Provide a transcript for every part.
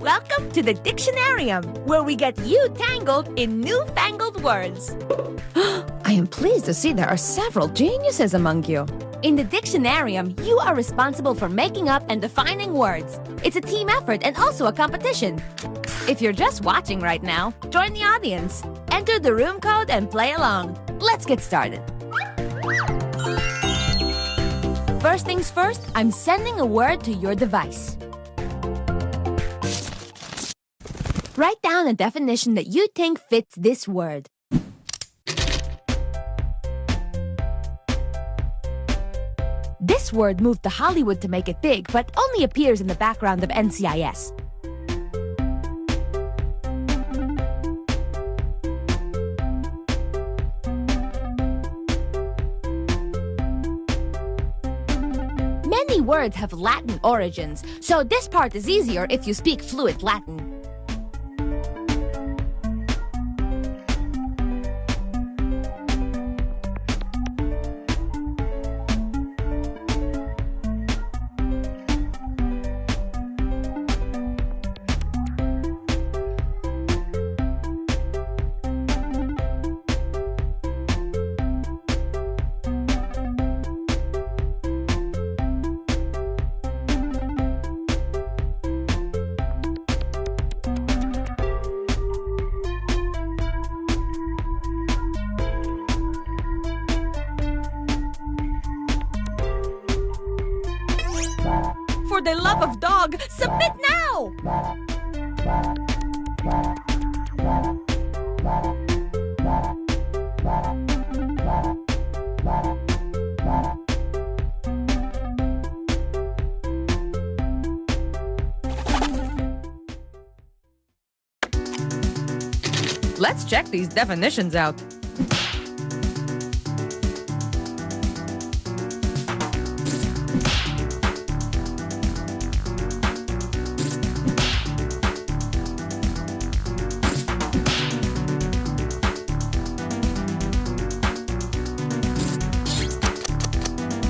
Welcome to the Dictionarium, where we get you tangled in newfangled words. I am pleased to see there are several geniuses among you. In the Dictionarium, you are responsible for making up and defining words. It's a team effort and also a competition. If you're just watching right now, join the audience. Enter the room code and play along. Let's get started. First things first, I'm sending a word to your device. Write down a definition that you think fits this word. This word moved to Hollywood to make it big, but only appears in the background of NCIS. Many words have Latin origins, so this part is easier if you speak fluent Latin. For the love of dog, submit now! Let's check these definitions out.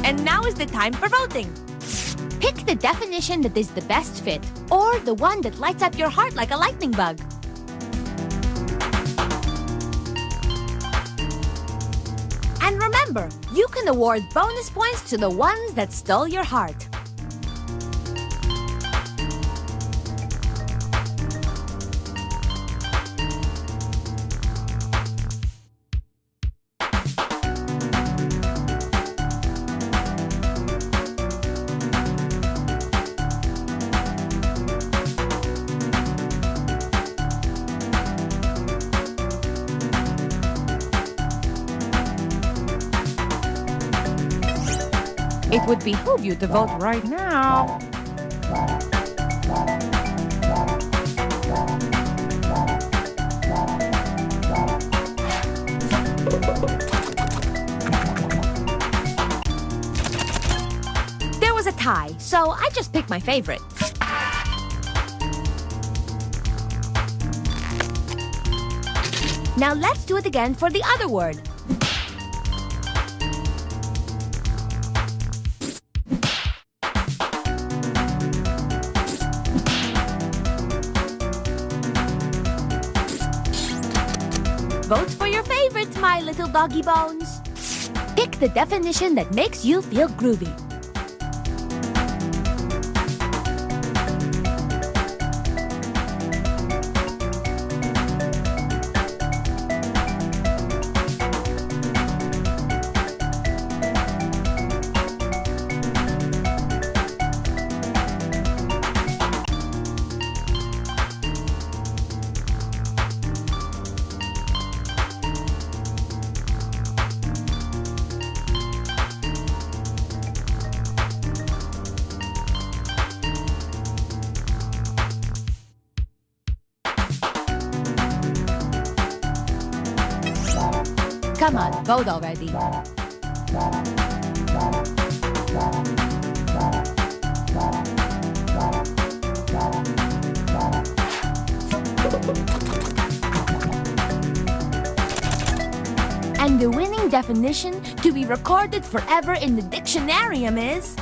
And now is the time for voting. Pick the definition that is the best fit, or the one that lights up your heart like a lightning bug. And remember, you can award bonus points to the ones that stole your heart. It would behoove you to vote right now. There was a tie, so I just picked my favorite. Now let's do it again for the other word. Vote for your favorite, my little doggy bones. Pick the definition that makes you feel groovy. Come on, vote already. And the winning definition to be recorded forever in the Dictionarium is...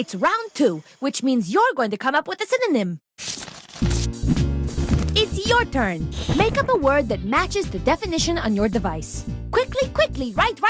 It's round 2, which means you're going to come up with a synonym. It's your turn. Make up a word that matches the definition on your device. Quickly, quickly, write.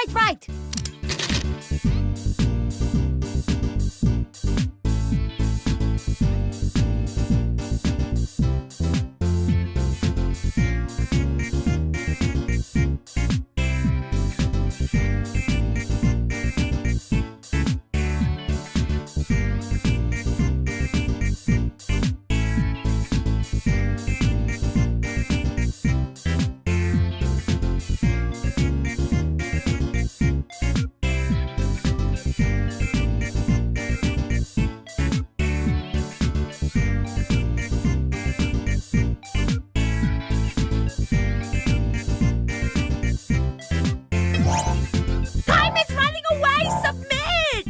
Time is running away! Submit!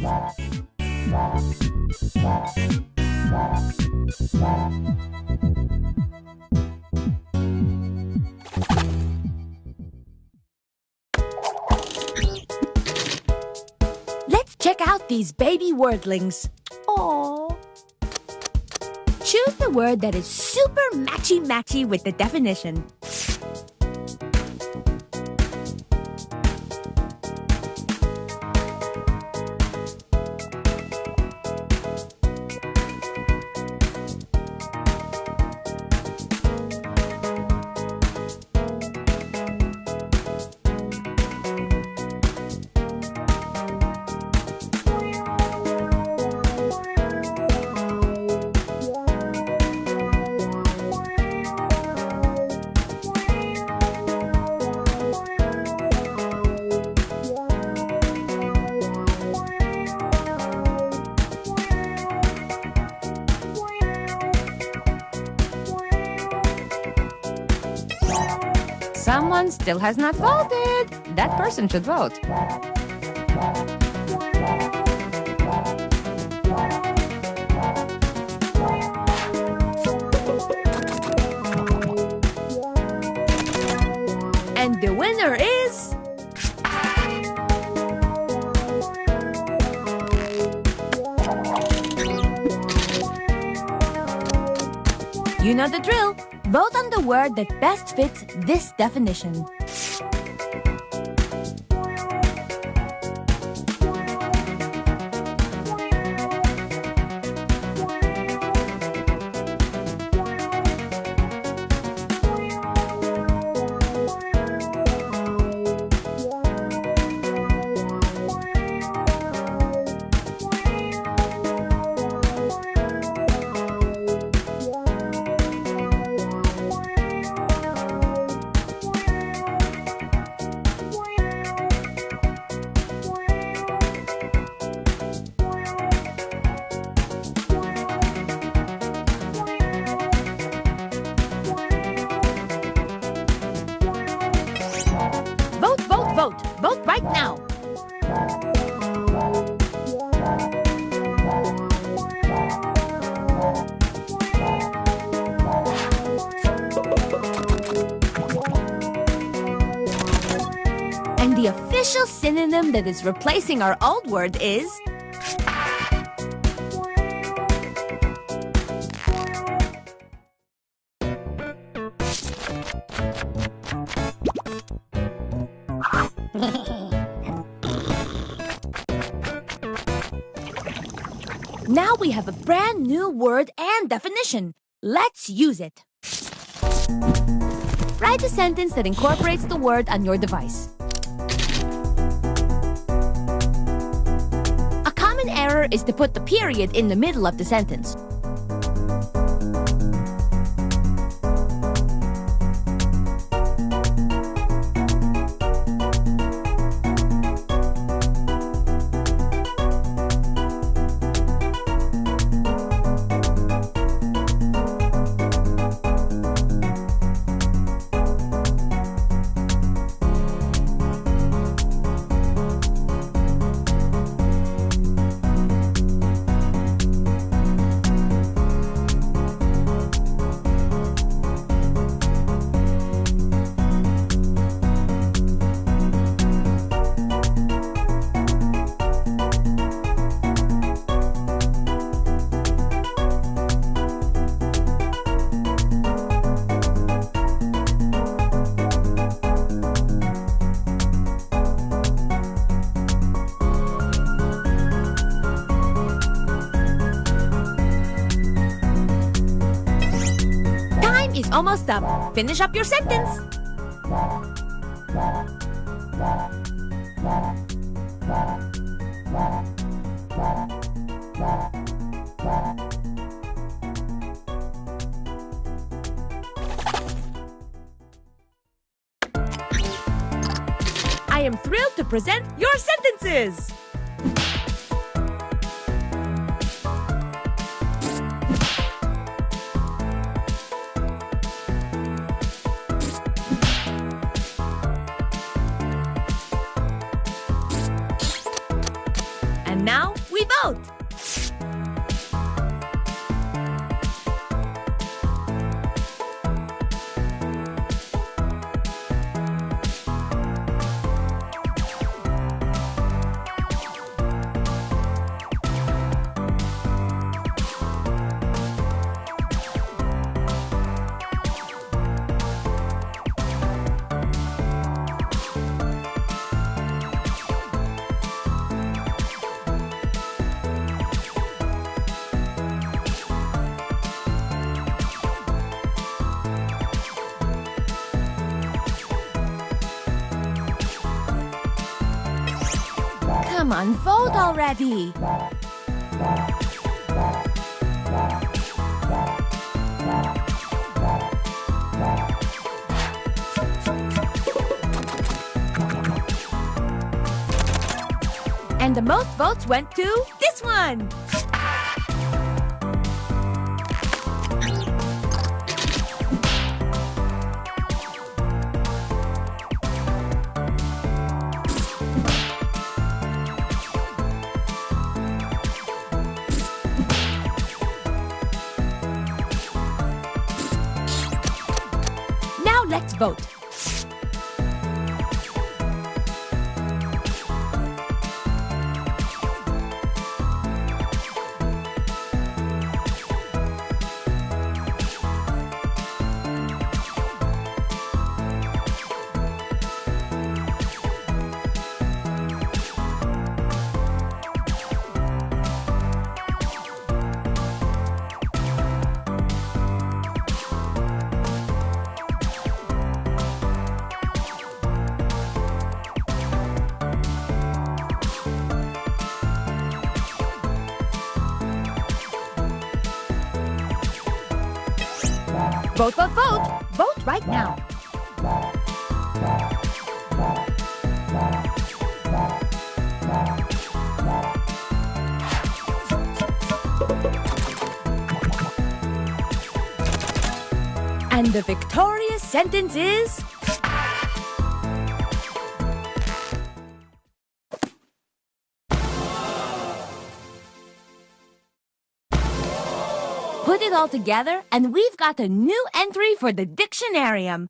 Let's check out these baby wordlings. Aww. Choose the word that is super matchy-matchy with the definition. Someone still has not voted. That person should vote. And the winner is... You know the drill. Vote on the word that best fits this definition. Vote right now. And the official synonym that is replacing our old word is... Now we have a brand new word and definition. Let's use it. Write a sentence that incorporates the word on your device. A common error is to put the period in the middle of the sentence. almost up. Finish up your sentence. I am thrilled to present your sentences. And now we vote. Come on, vote already. And the most votes went to this one. Now let's vote. Vote, vote, vote! Vote right now. And the victorious sentence is... Put it all together, and we've got a new entry for the Dictionarium.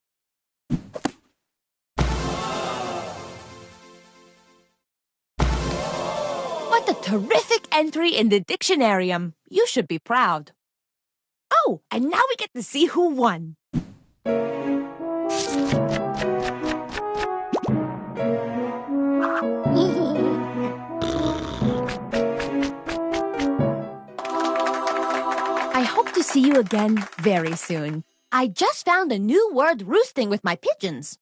What a terrific entry in the Dictionarium. You should be proud. Oh, and now we get to see who won. I hope to see you again very soon. I just found a new word roosting with my pigeons.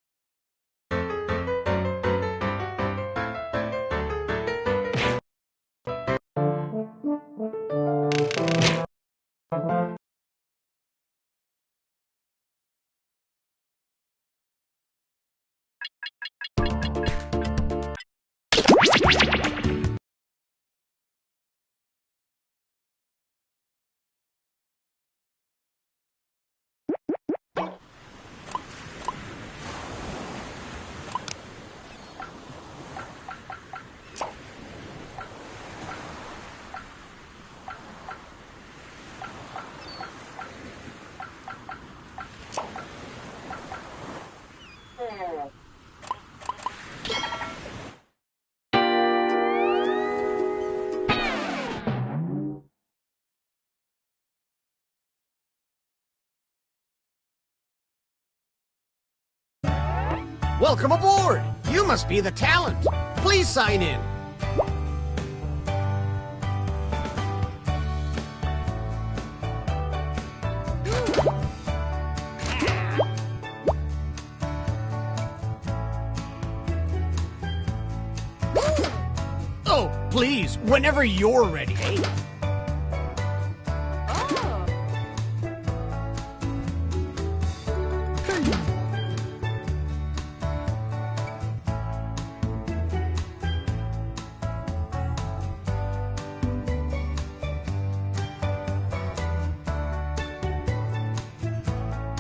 Welcome aboard! You must be the talent. Please sign in. Please, whenever you're ready.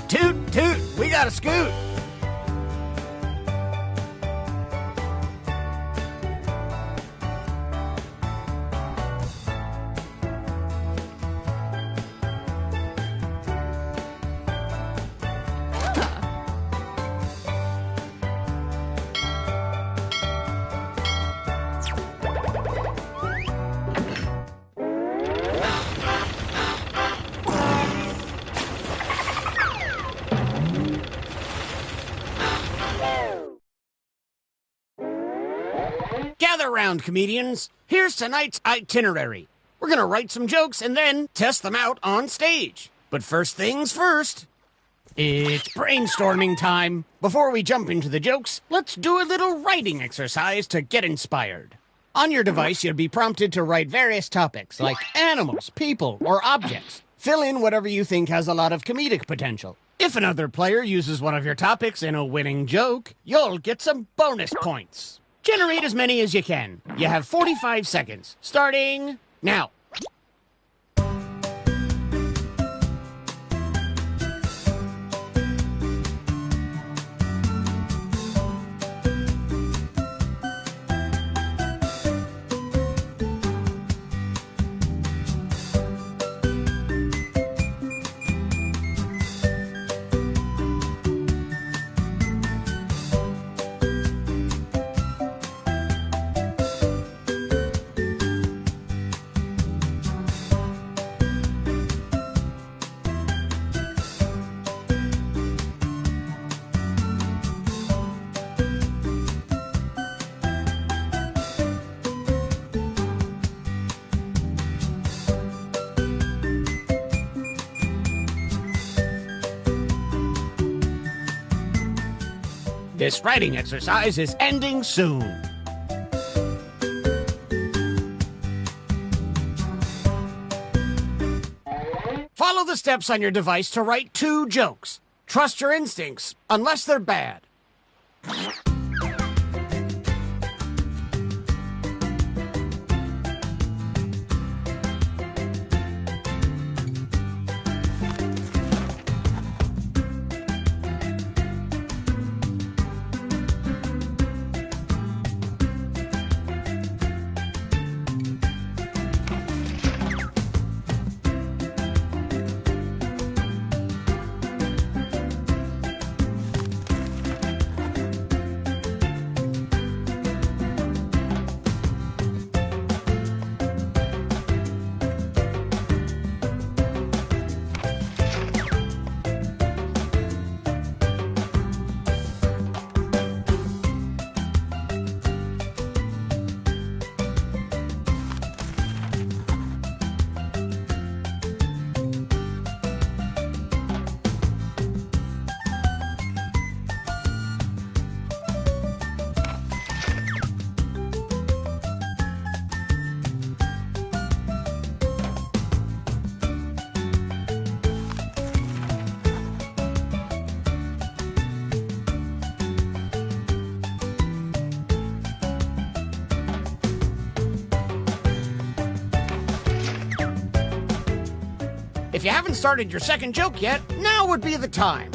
Toot, toot, we got a scoot. Gather round, comedians. Here's tonight's itinerary. We're gonna write some jokes and then test them out on stage. But first things first, it's brainstorming time. Before we jump into the jokes, let's do a little writing exercise to get inspired. On your device, you'll be prompted to write various topics like animals, people, or objects. Fill in whatever you think has a lot of comedic potential. If another player uses one of your topics in a winning joke, you'll get some bonus points. Generate as many as you can. You have 45 seconds, starting now. This writing exercise is ending soon. Follow the steps on your device to write 2 jokes. Trust your instincts, unless they're bad. If you haven't started your second joke yet, now would be the time.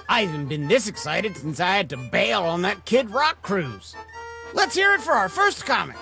I haven't been this excited since I had to bail on that Kid Rock cruise. Let's hear it for our first comic.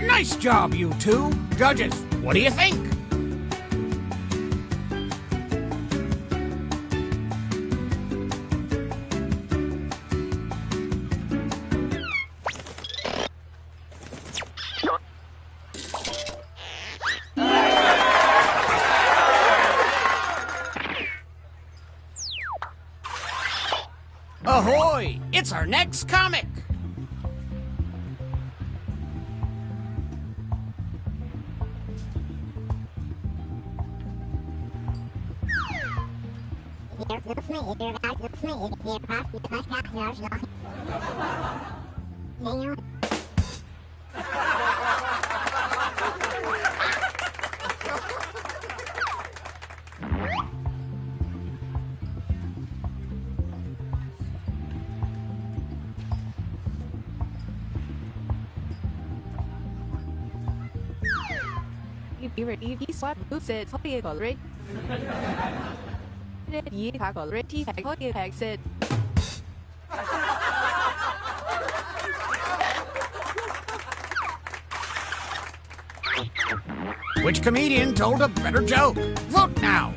Nice job, you two. Judges, what do you think? Ahoy! It's our next comic! Which comedian told a better joke? Vote now!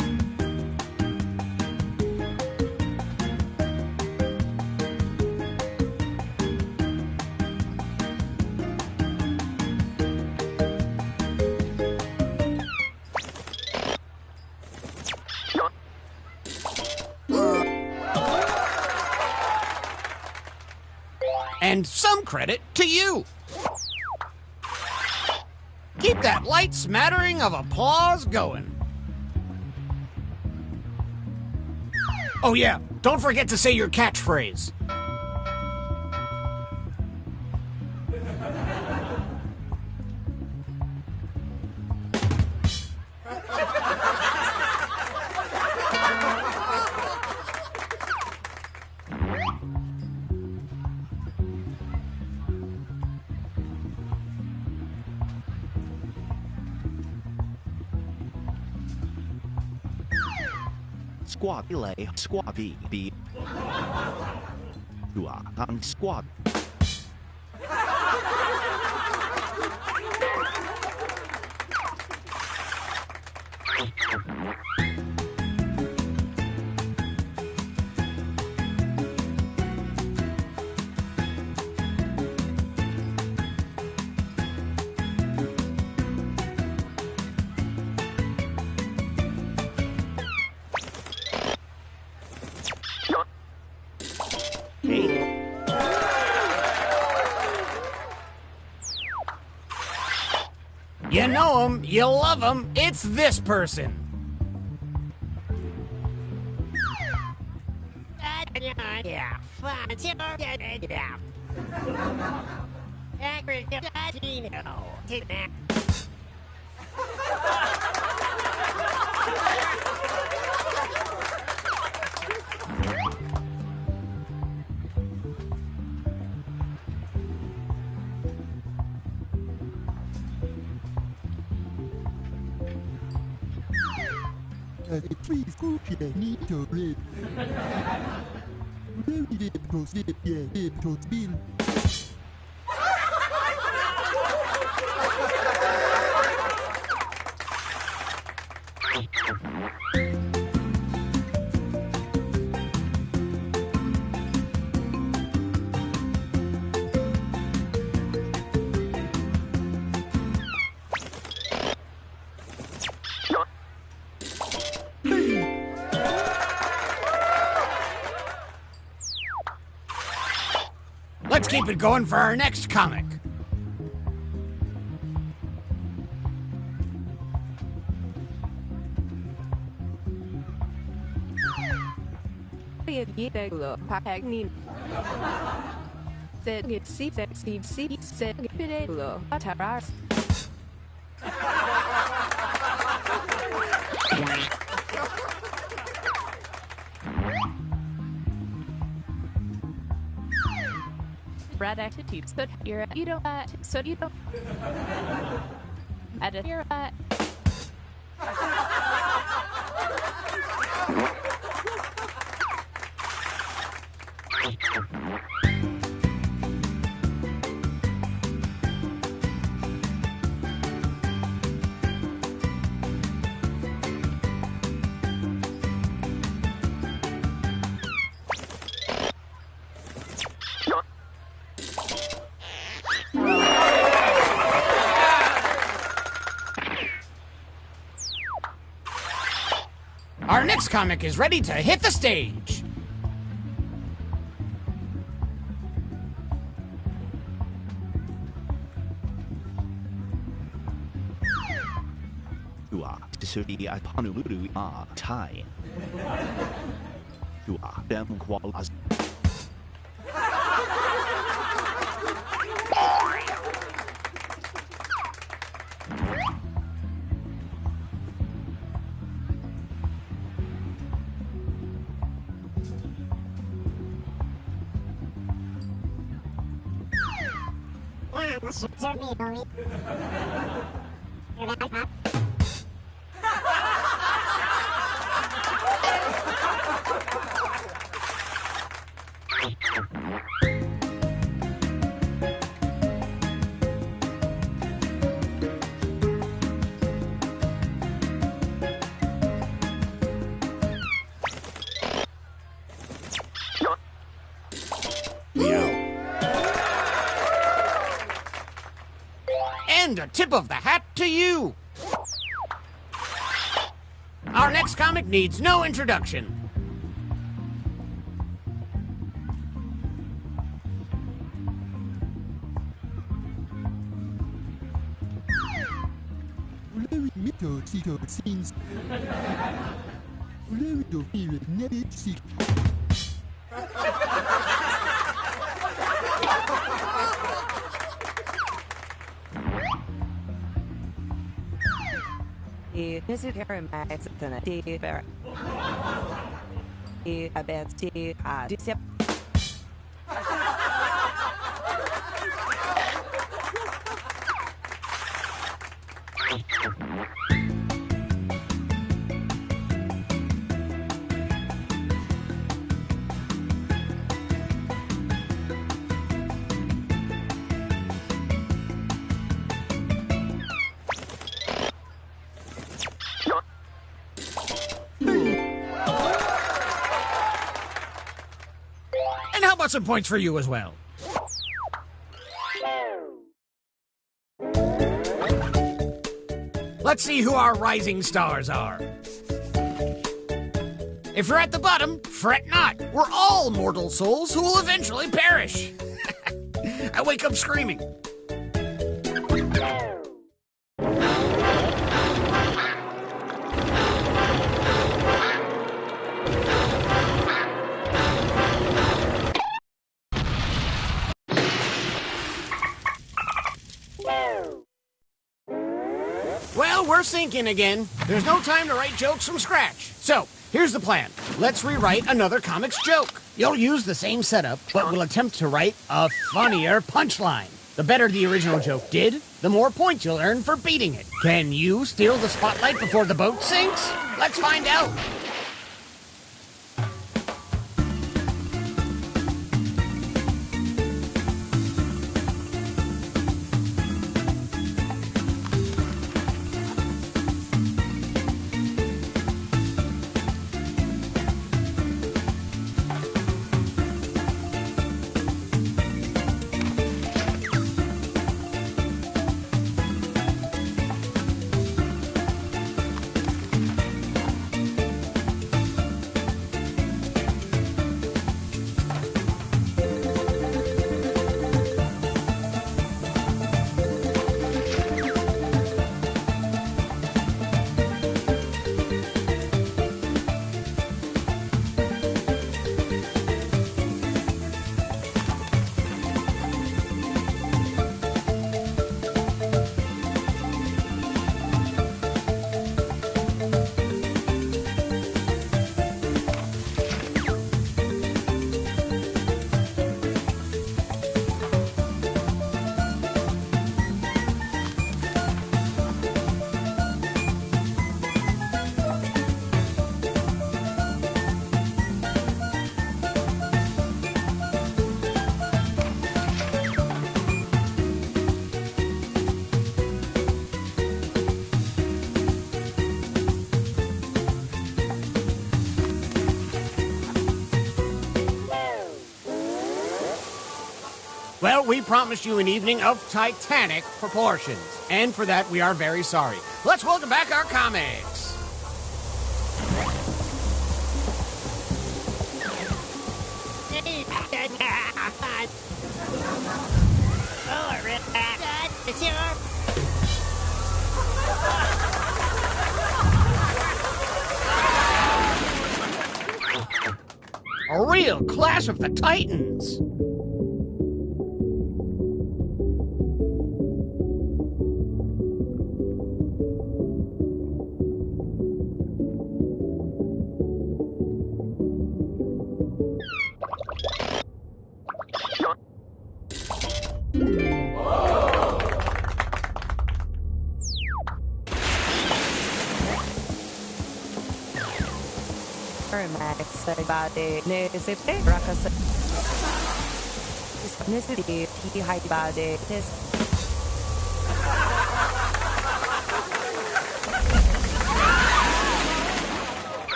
And some credit to you. Keep that light smattering of applause going. Oh yeah, don't forget to say your catchphrase. Squad delay, squad B. On squad. You know him, you love him, it's this person. Please go to the need to read. Very good proceed, yeah, to bill. Let's keep it going for our next comic. 이백로 박학님 세기시백시시세기피레로 아타라스 Brad attitude stood here you don't so you don't at here Our next comic is ready to hit the stage. You are Suri Apanulu Thai. You are them qualas. And a tip of the hat to you. Our next comic needs no introduction. Larry Mito Tito scenes. Larry do feel never see. Is it here in my identity? I bet see And how about some points for you as well? Let's see who our rising stars are. If you're at the bottom, fret not. We're all mortal souls who will eventually perish. I wake up screaming. Well, we're sinking again. There's no time to write jokes from scratch. So, here's the plan. Let's rewrite another comic's joke. You'll use the same setup, but we'll attempt to write a funnier punchline. The better the original joke did, the more points you'll earn for beating it. Can you steal the spotlight before the boat sinks? Let's find out. Well, we promised you an evening of titanic proportions, and for that we are very sorry. Let's welcome back our comics. A real Clash of the Titans.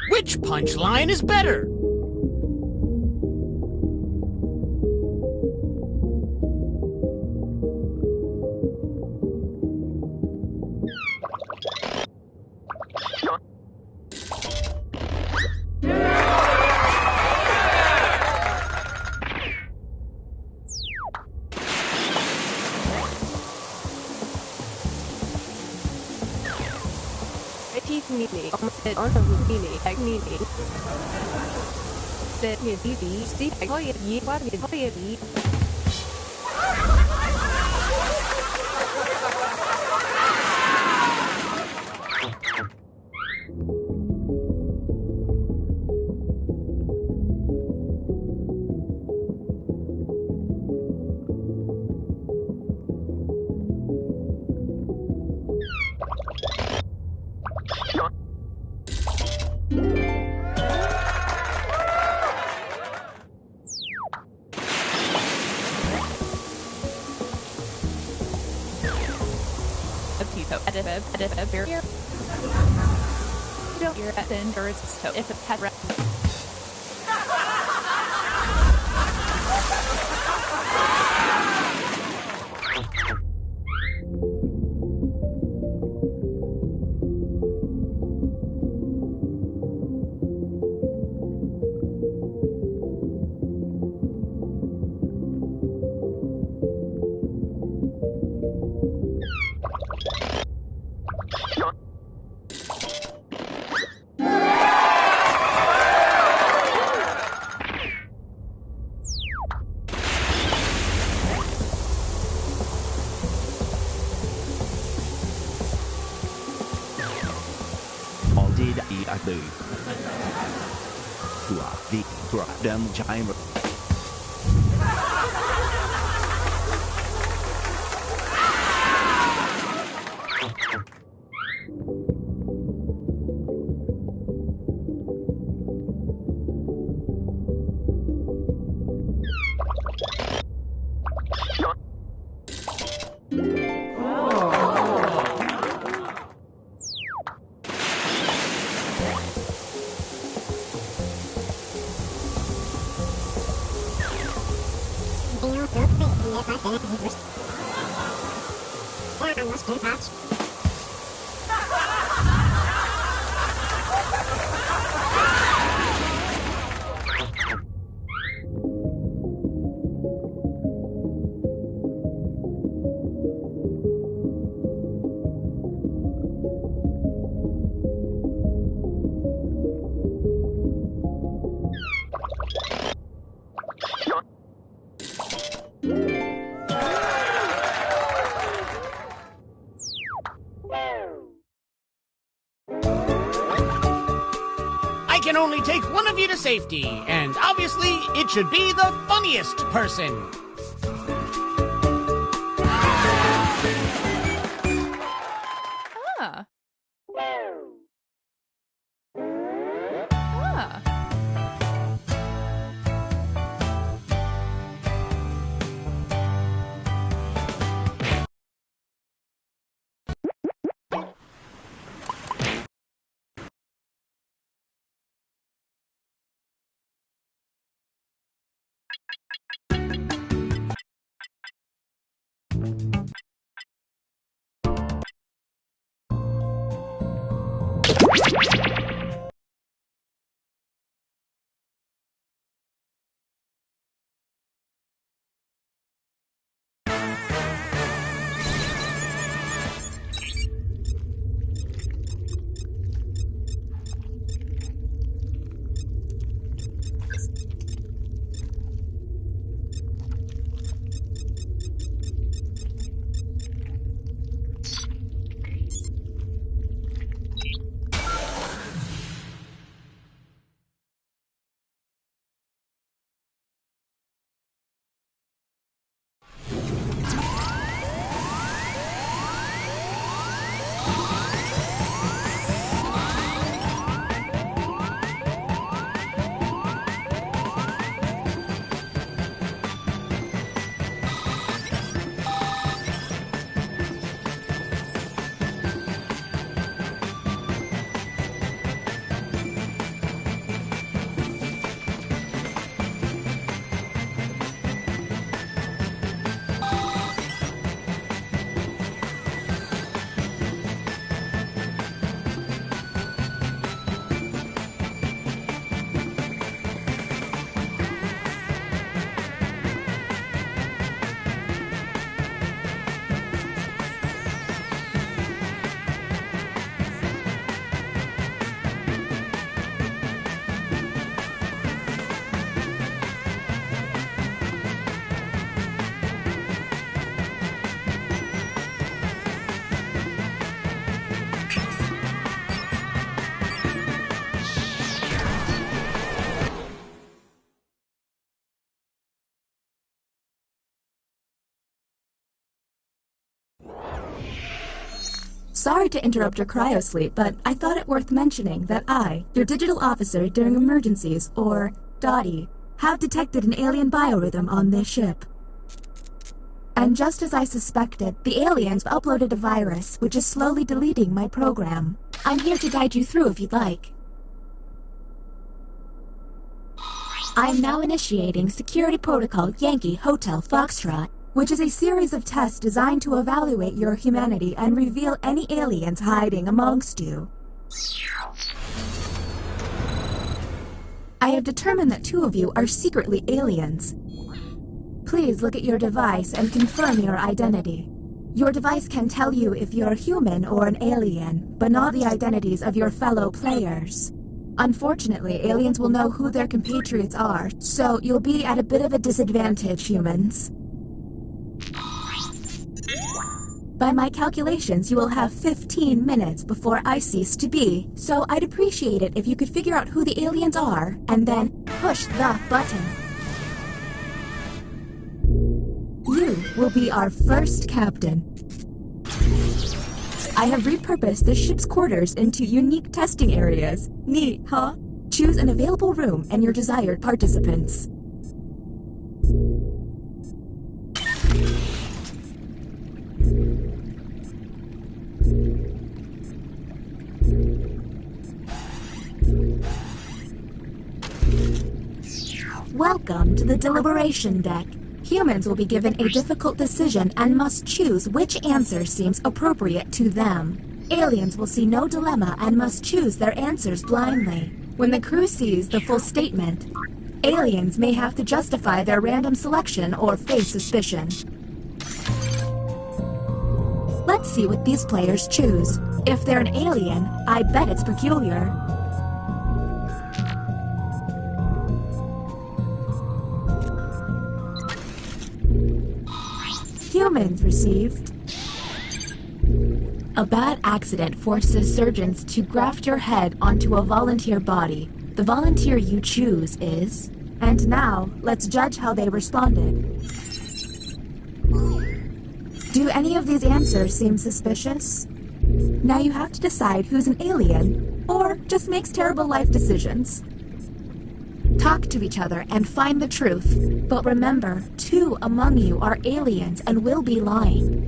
Which punchline is better? I can only take one of you to safety, and obviously it should be the funniest person. Ah. Ah. Sorry to interrupt your cryosleep, but I thought it worth mentioning that I, your digital officer during emergencies, or Dottie, have detected an alien biorhythm on this ship. And just as I suspected, the aliens uploaded a virus which is slowly deleting my program. I'm here to guide you through if you'd like. I'm now initiating Security Protocol Yankee Hotel Foxtrot, which is a series of tests designed to evaluate your humanity and reveal any aliens hiding amongst you. I have determined that 2 of you are secretly aliens. Please look at your device and confirm your identity. Your device can tell you if you're human or an alien, but not the identities of your fellow players. Unfortunately, aliens will know who their compatriots are, so you'll be at a bit of a disadvantage, humans. By my calculations, you will have 15 minutes before I cease to be, so I'd appreciate it if you could figure out who the aliens are, and then push the button. You will be our first captain. I have repurposed the ship's quarters into unique testing areas. Neat, huh? Choose an available room and your desired participants. Welcome to the deliberation deck. Humans will be given a difficult decision and must choose which answer seems appropriate to them. Aliens will see no dilemma and must choose their answers blindly. When the crew sees the full statement, aliens may have to justify their random selection or face suspicion. Let's see what these players choose. If they're an alien, I bet it's peculiar. Humans received. A bad accident forces surgeons to graft your head onto a volunteer body. The volunteer you choose is... And now, let's judge how they responded. Do any of these answers seem suspicious? Now you have to decide who's an alien, or just makes terrible life decisions. Talk to each other and find the truth. But remember, 2 among you are aliens and will be lying.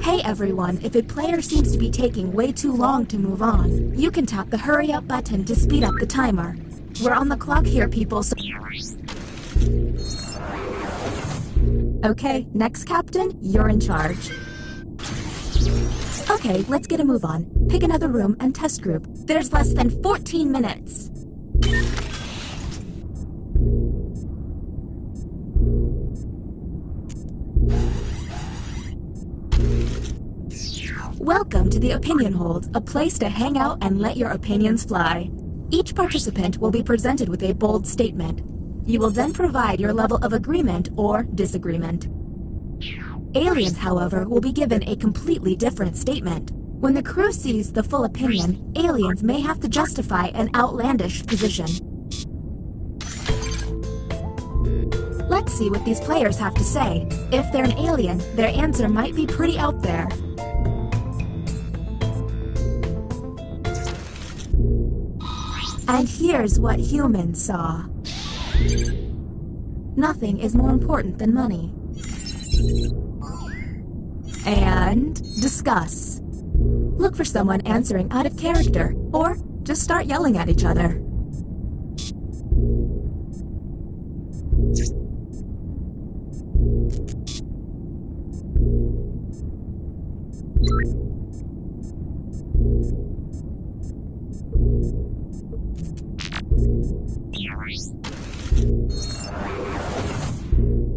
Hey everyone, if a player seems to be taking way too long to move on, you can tap the hurry up button to speed up the timer. We're on the clock here, people, so... Okay, next captain, you're in charge. Okay, let's get a move on. Pick another room and test group. There's less than 14 minutes. Welcome to the Opinion Hold, a place to hang out and let your opinions fly. Each participant will be presented with a bold statement. You will then provide your level of agreement or disagreement. Aliens, however, will be given a completely different statement. When the crew sees the full opinion, aliens may have to justify an outlandish position. Let's see what these players have to say. If they're an alien, their answer might be pretty out there. And here's what humans saw. Nothing is more important than money. And discuss. Look for someone answering out of character, or just start yelling at each other.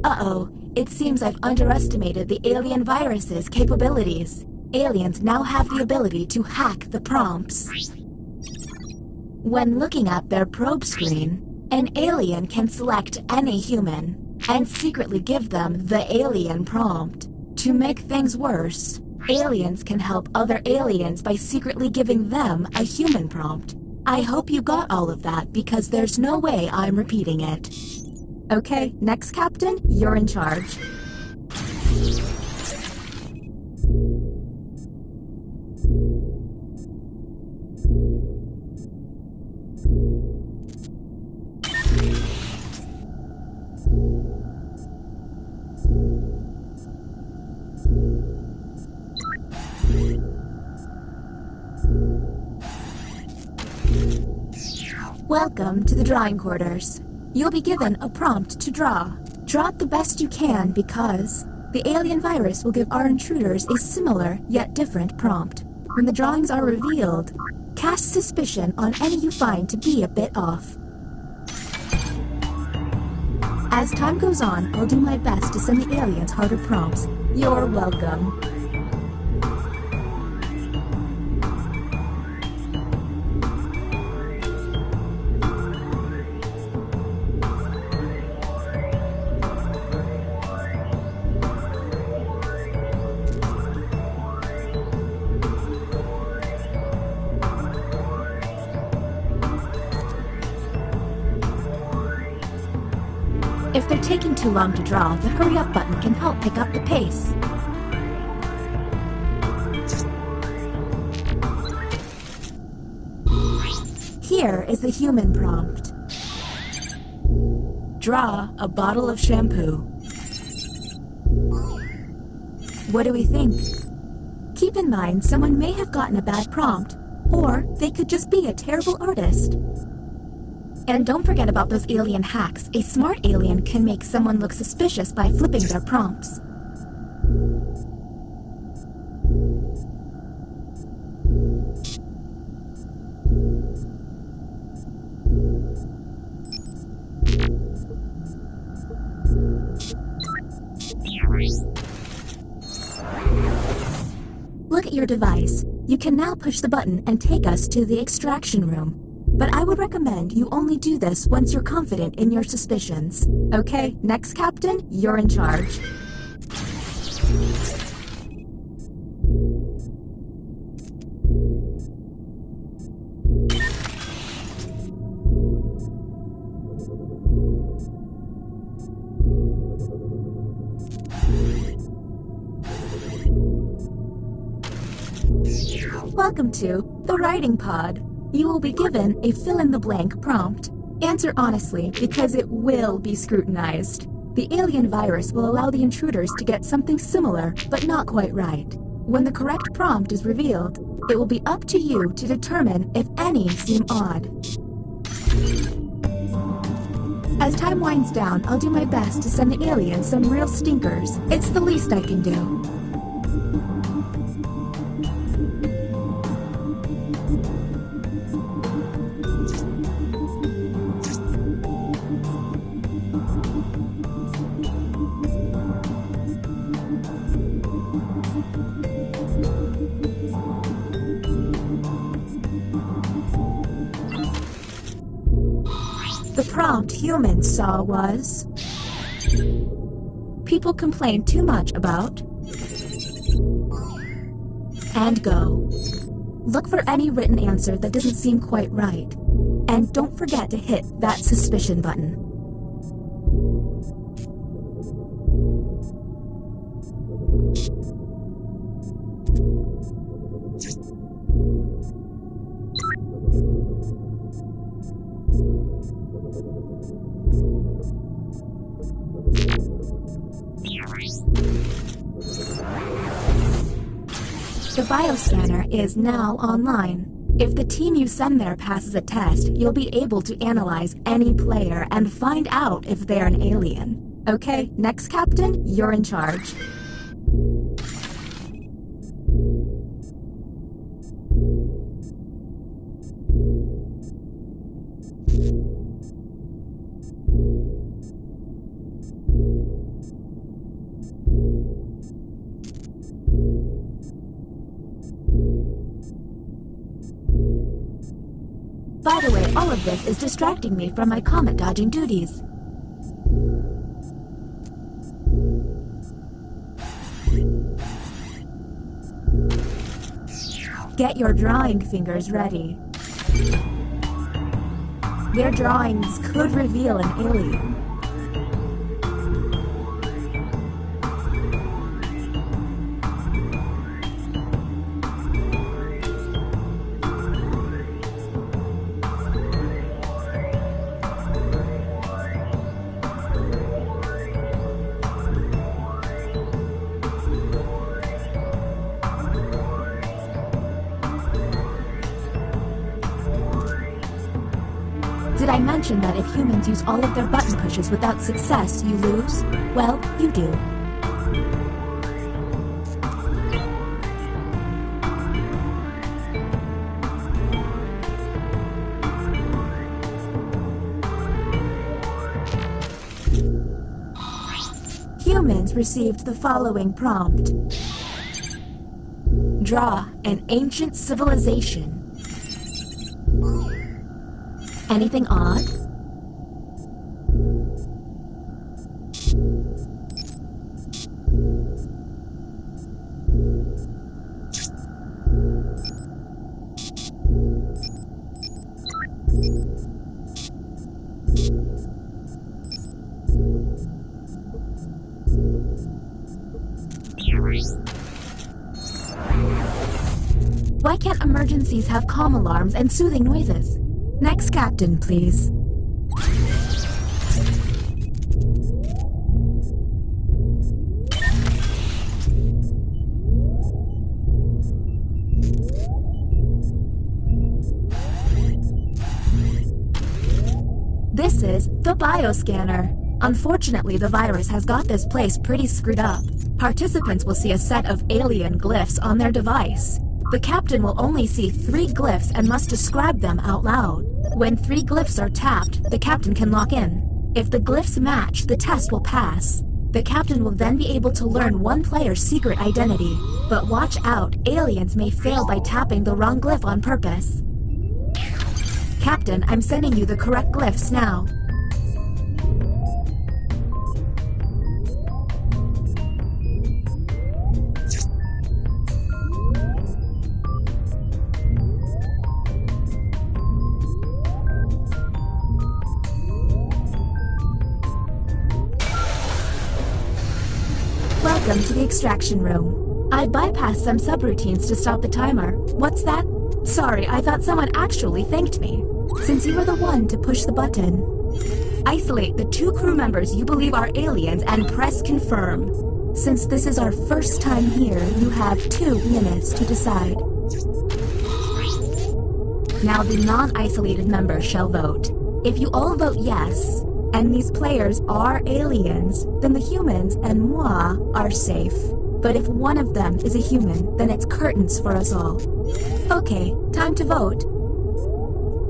Uh-oh, it seems I've underestimated the alien virus's capabilities. Aliens now have the ability to hack the prompts. When looking at their probe screen, an alien can select any human and secretly give them the alien prompt. To make things worse, aliens can help other aliens by secretly giving them a human prompt. I hope you got all of that because there's no way I'm repeating it. Okay, next captain, you're in charge. Welcome to the drawing quarters. You'll be given a prompt to draw. Draw it the best you can because the alien virus will give our intruders a similar yet different prompt. When the drawings are revealed, cast suspicion on any you find to be a bit off. As time goes on, I'll do my best to send the aliens harder prompts. You're welcome. If they're taking too long to draw, the hurry up button can help pick up the pace. Here is the human prompt. Draw a bottle of shampoo. What do we think? Keep in mind, someone may have gotten a bad prompt, or they could just be a terrible artist. And don't forget about those alien hacks. A smart alien can make someone look suspicious by flipping their prompts. Look at your device. You can now push the button and take us to the extraction room. But I would recommend you only do this once you're confident in your suspicions. Okay, next captain, you're in charge. Welcome to the writing pod. You will be given a fill-in-the-blank prompt. Answer honestly, because it will be scrutinized. The alien virus will allow the intruders to get something similar, but not quite right. When the correct prompt is revealed, it will be up to you to determine if any seem odd. As time winds down, I'll do my best to send the aliens some real stinkers. It's the least I can do. The prompt humans saw was... people complain too much about... and go. Look for any written answer that doesn't seem quite right. And don't forget to hit that suspicion button. The bioscanner is now online. If the team you send there passes a test, you'll be able to analyze any player and find out if they're an alien. Okay, next captain, you're in charge. By the way, all of this is distracting me from my comet dodging duties. Get your drawing fingers ready. Their drawings could reveal an alien. Did I mention that if humans use all of their button pushes without success, you lose? Well, you do. Humans received the following prompt. Draw an ancient civilization. Anything odd? Why can't emergencies have calm alarms and soothing noises? Next captain, please. This is the bioscanner. Unfortunately, the virus has got this place pretty screwed up. Participants will see a set of alien glyphs on their device. The captain will only see 3 glyphs and must describe them out loud. When 3 glyphs are tapped, the captain can lock in. If the glyphs match, the test will pass. The captain will then be able to learn one player's secret identity. But watch out, aliens may fail by tapping the wrong glyph on purpose. Captain, I'm sending you the correct glyphs now. Welcome to the extraction room. I bypassed some subroutines to stop the timer. What's that? Sorry, I thought someone actually thanked me. Since you were the one to push the button. Isolate the 2 crew members you believe are aliens and press confirm. Since this is our first time here, you have 2 minutes to decide. Now the non-isolated members shall vote. If you all vote yes, and these players are aliens, then the humans and moi are safe. But if one of them is a human, then it's curtains for us all. Okay, time to vote.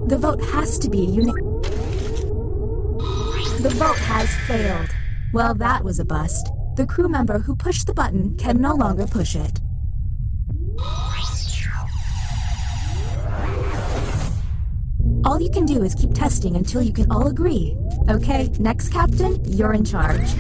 The vote has to be unique. The vote has failed. Well, that was a bust. The crew member who pushed the button can no longer push it. All you can do is keep testing until you can all agree. Okay, next captain, you're in charge.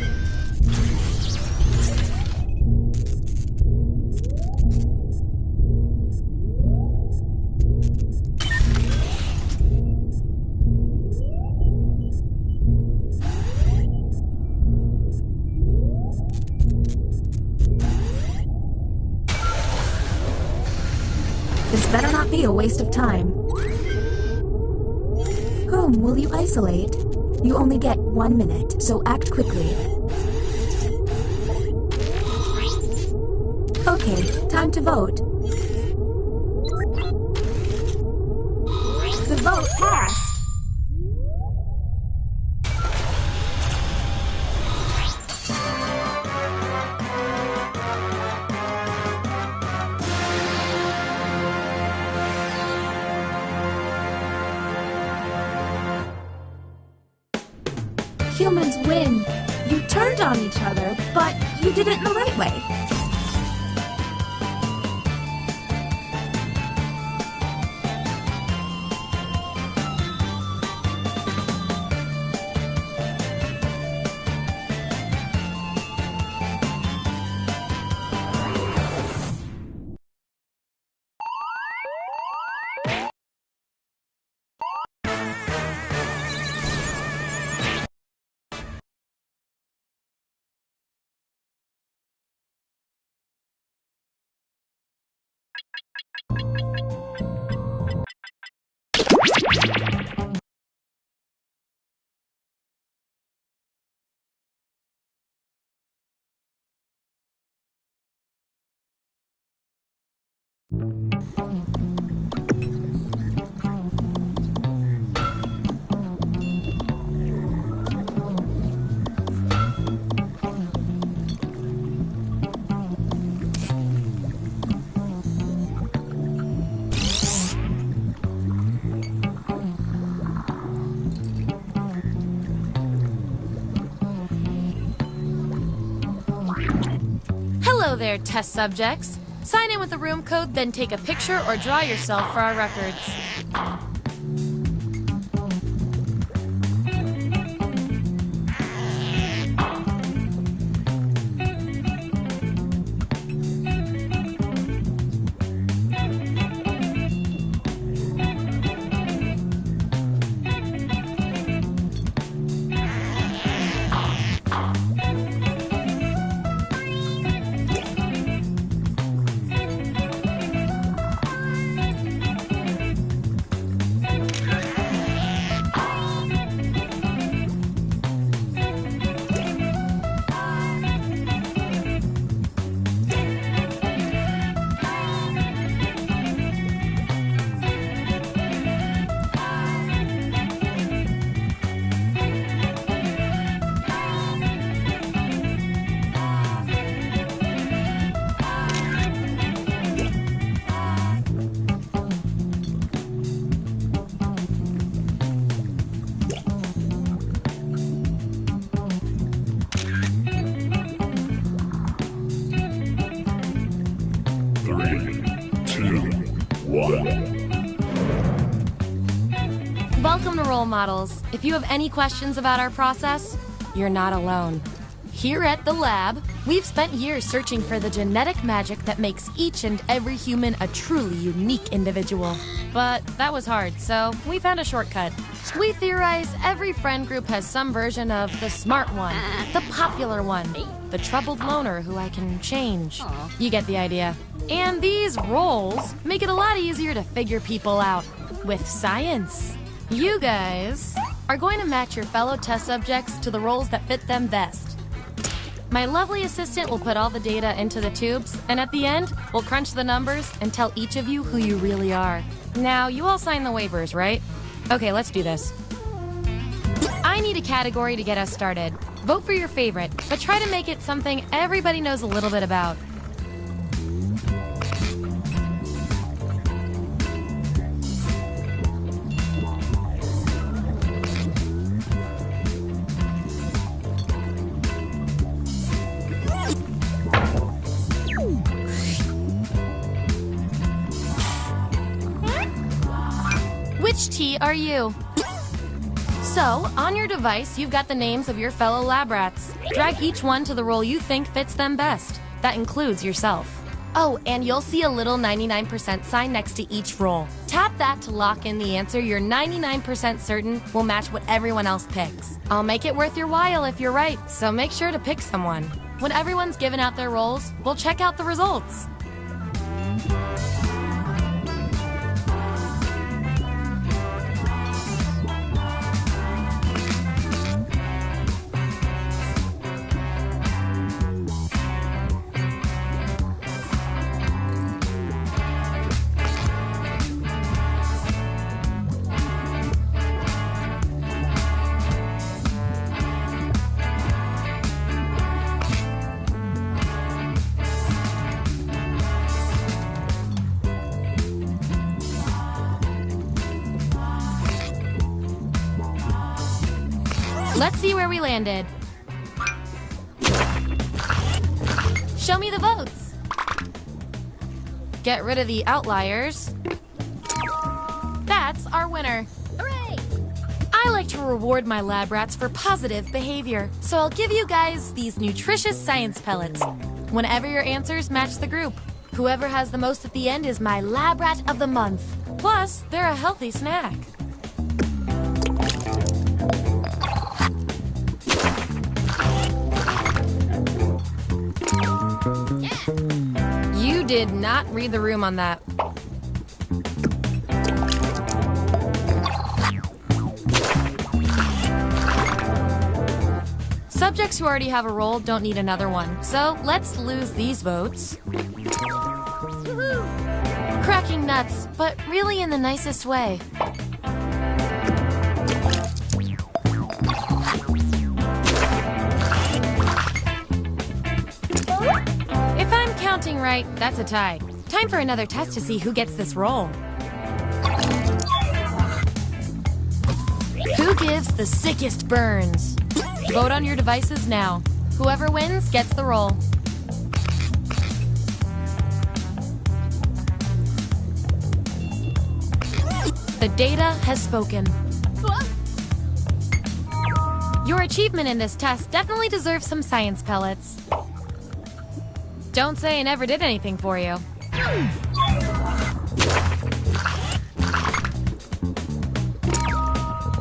This better not be a waste of time. Whom will you isolate? You only get 1 minute, so act quickly. Okay, time to vote. The vote passed. Humans win. You turned on each other, but you did it in the right way. Hello there, test subjects. Sign in with the room code, then take a picture or draw yourself for our records. Welcome to Role Models. If you have any questions about our process, you're not alone. Here at the lab, we've spent years searching for the genetic magic that makes each and every human a truly unique individual. But that was hard, so we found a shortcut. We theorize every friend group has some version of the smart one, the popular one, the troubled loner who I can change. You get the idea. And these roles make it a lot easier to figure people out with science. You guys are going to match your fellow test subjects to the roles that fit them best. My lovely assistant will put all the data into the tubes, and at the end, we'll crunch the numbers and tell each of you who you really are. Now, you all sign the waivers, right? Okay, let's do this. I need a category to get us started. Vote for your favorite, but try to make it something everybody knows a little bit about. Which T are you? So, on your device, you've got the names of your fellow lab rats. Drag each one to the role you think fits them best. That includes yourself. Oh, and you'll see a little 99% sign next to each role. Tap that to lock in the answer you're 99% certain will match what everyone else picks. I'll make it worth your while if you're right, so make sure to pick someone. When everyone's given out their roles, we'll check out the results. Let's see where we landed. Show me the votes. Get rid of the outliers. That's our winner. Hooray! I like to reward my lab rats for positive behavior, so I'll give you guys these nutritious science pellets whenever your answers match the group. Whoever has the most at the end is my lab rat of the month. Plus, they're a healthy snack. You did not read the room on that. Subjects who already have a role don't need another one, so let's lose these votes. Cracking nuts, but really in the nicest way. If I'm counting right, that's a tie. Time for another test to see who gets this role. Who gives the sickest burns? Vote on your devices now. Whoever wins gets the role. The data has spoken. Your achievement in this test definitely deserves some science pellets. Don't say I never did anything for you.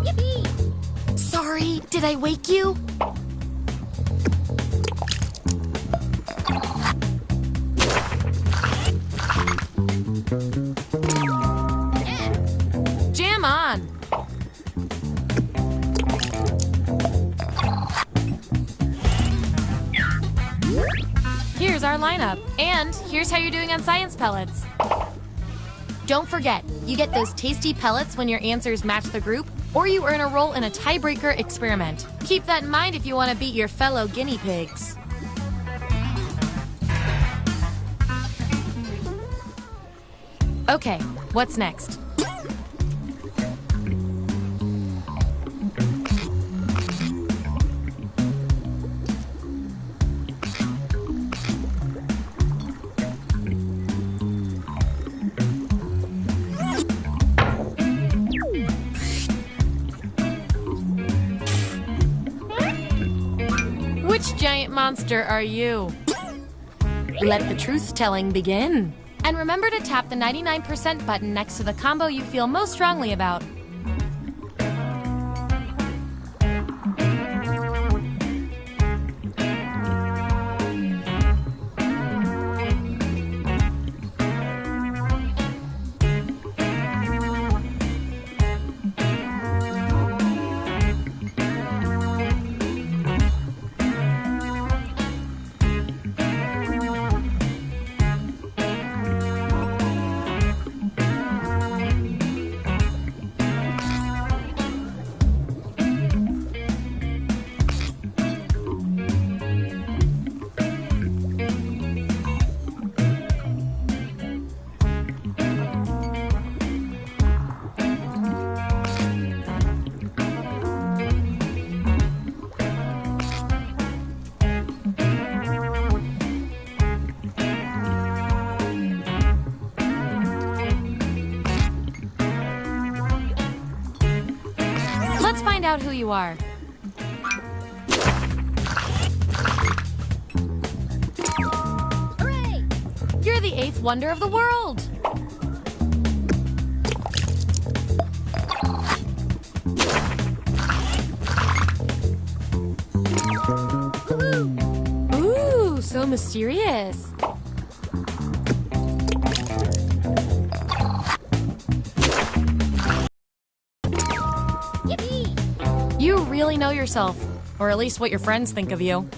Yippee! Sorry, did I wake you? Jam on! Here's our lineup. And here's how you're doing on science pellets. Don't forget, you get those tasty pellets when your answers match the group, or you earn a role in a tiebreaker experiment. Keep that in mind if you want to beat your fellow guinea pigs. Okay, what's next? Which giant monster are you? Let the truth-telling begin. And remember to tap the 99% button next to the combo you feel most strongly about. out who you are. Hooray! You're the 8th wonder of the world! Ooh, so mysterious. Yippee! You really know yourself, or at least what your friends think of you.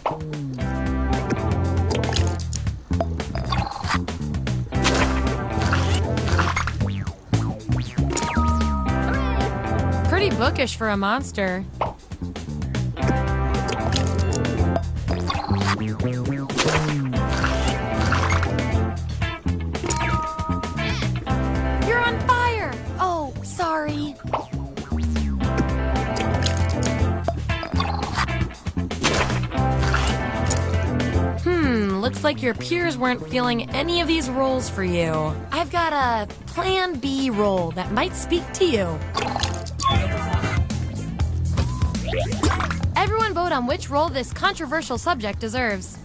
Pretty bookish for a monster. You're on fire! Oh, sorry. Looks like your peers weren't feeling any of these roles for you. I've got a Plan B role that might speak to you. Everyone vote on which role this controversial subject deserves.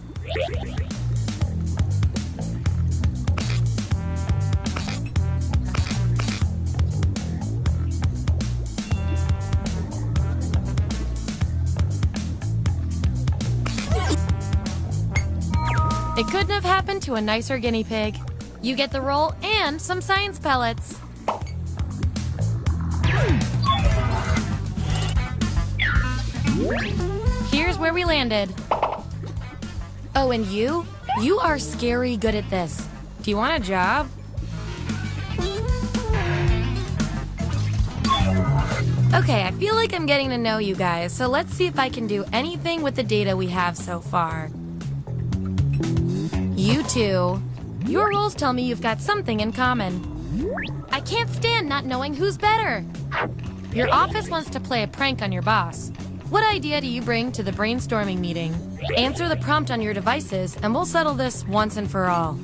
It couldn't have happened to a nicer guinea pig. You get the role and some science pellets. Here's where we landed. Oh, and you? You are scary good at this. Do you want a job? Okay, I feel like I'm getting to know you guys, so let's see if I can do anything with the data we have so far. You two. Your roles tell me you've got something in common. I can't stand not knowing who's better. Your office wants to play a prank on your boss. What idea do you bring to the brainstorming meeting? Answer the prompt on your devices, and we'll settle this once and for all.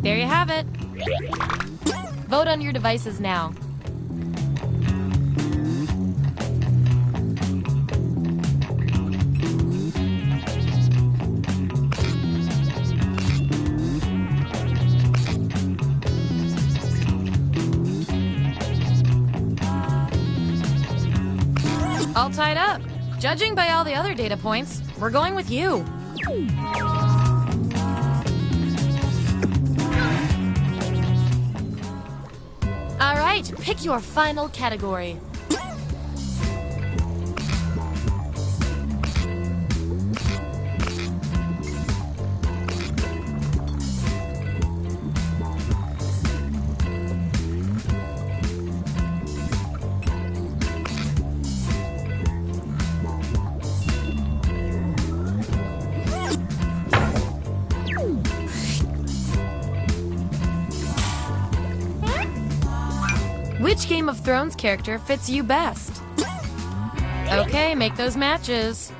There you have it. Vote on your devices now. All tied up. Judging by all the other data points, we're going with you. All right, pick your final category. Which Game of Thrones character fits you best? Okay, make those matches.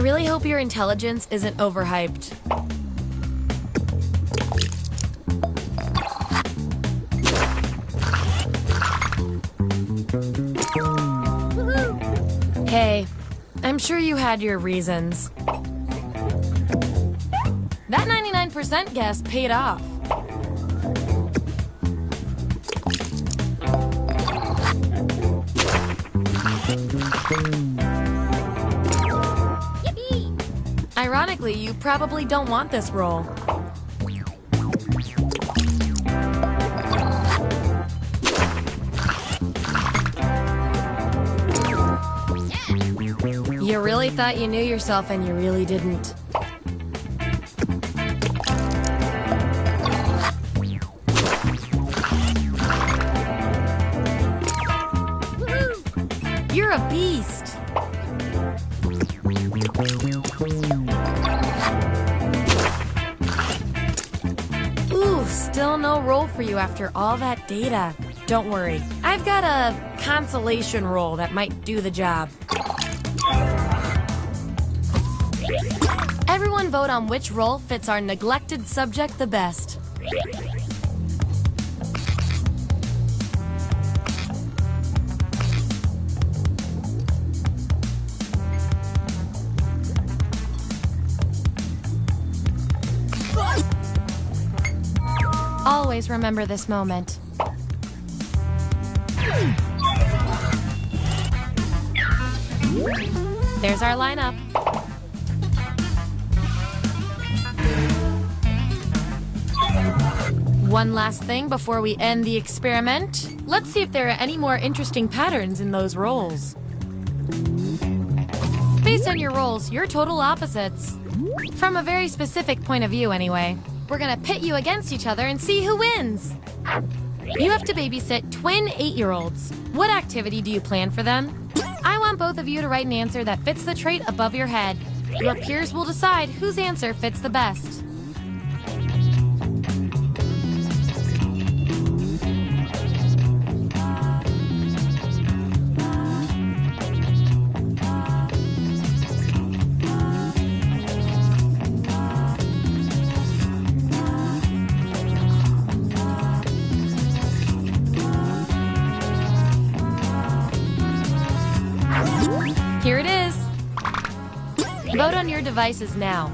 really hope your intelligence isn't overhyped. Hey, I'm sure you had your reasons. That 99% guess paid off. Ironically, you probably don't want this role. You really thought you knew yourself and you really didn't. You're a beast. Ooh, still no role for you after all that data. Don't worry, I've got a consolation role that might do the job. Everyone vote on which role fits our neglected subject the best. Always remember this moment. There's our lineup. One last thing before we end the experiment. Let's see if there are any more interesting patterns in those roles. Based on your roles, you're total opposites. From a very specific point of view, anyway. We're gonna pit you against each other and see who wins. You have to babysit twin 8-year-olds. What activity do you plan for them? I want both of you to write an answer that fits the trait above your head. Your peers will decide whose answer fits the best. Here it is. Vote on your devices now.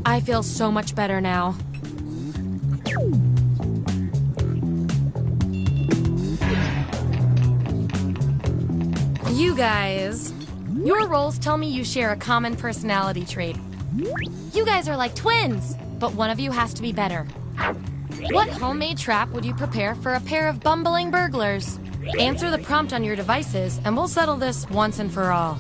I feel so much better now. You guys, your roles tell me you share a common personality trait. You guys are like twins, but one of you has to be better. What homemade trap would you prepare for a pair of bumbling burglars? Answer the prompt on your devices, and we'll settle this once and for all.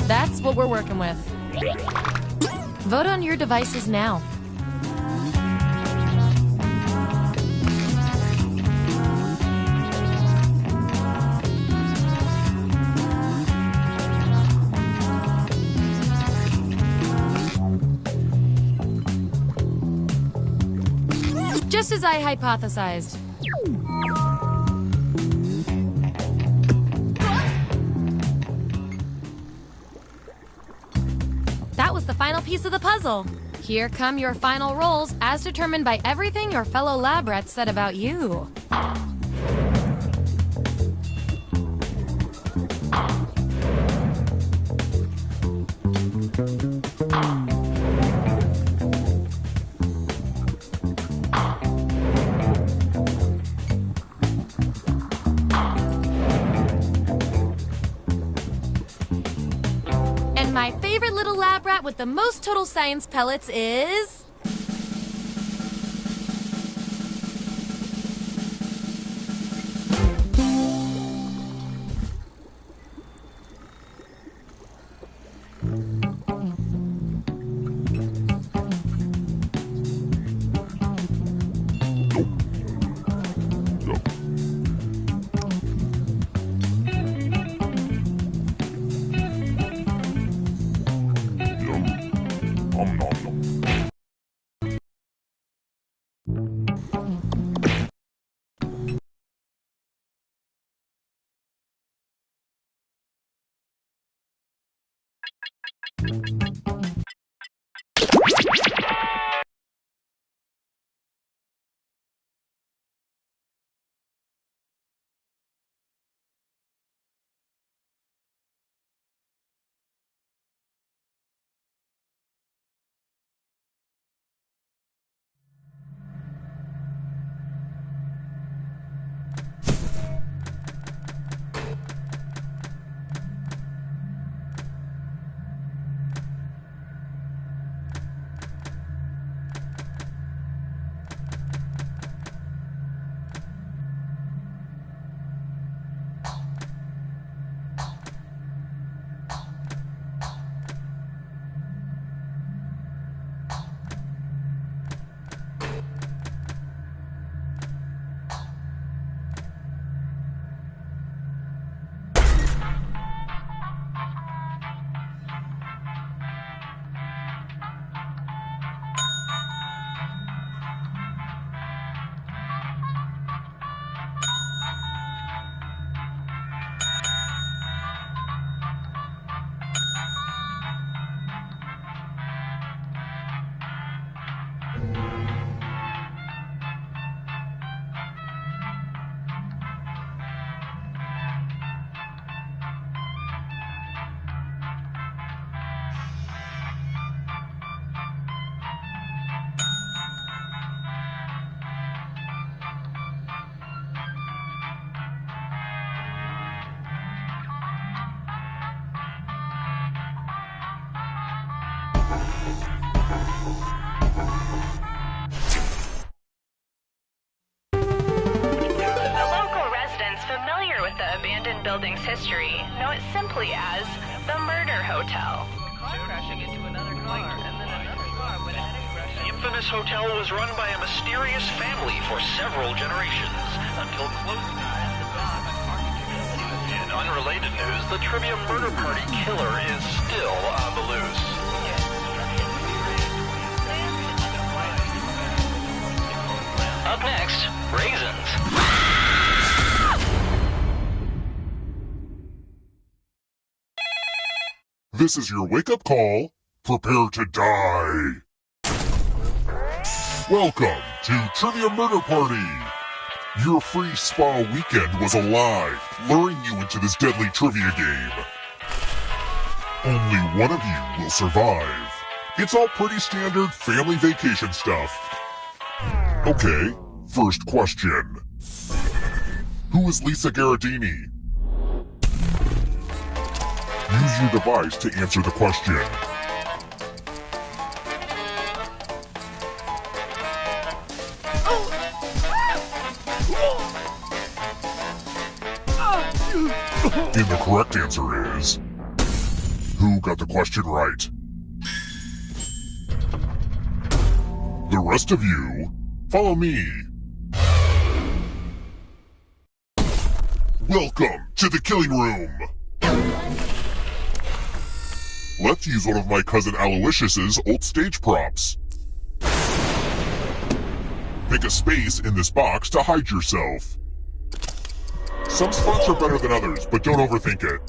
That's what we're working with. Vote on your devices now. Just as I hypothesized. That was the final piece of the puzzle. Here come your final roles as determined by everything your fellow lab rats said about you. And my favorite little lab rat with the most total science pellets is... The local residents familiar with the abandoned building's history know it simply as the Murder Hotel. The infamous hotel was run by a mysterious family for several generations until close. In unrelated news, the Trivia Murder Party killer is still on the loose. Up next, raisins. This is your wake-up call. Prepare to die. Welcome to Trivia Murder Party. Your free spa weekend was alive, luring you into this deadly trivia game. Only one of you will survive. It's all pretty standard family vacation stuff. Okay, first question. Who is Lisa Gherardini? Use your device to answer the question. And the correct answer is... Who got the question right? The rest of you, follow me. Welcome to the killing room. Let's use one of my cousin Aloysius's old stage props. Pick a space in this box to hide yourself. Some spots are better than others, but don't overthink it.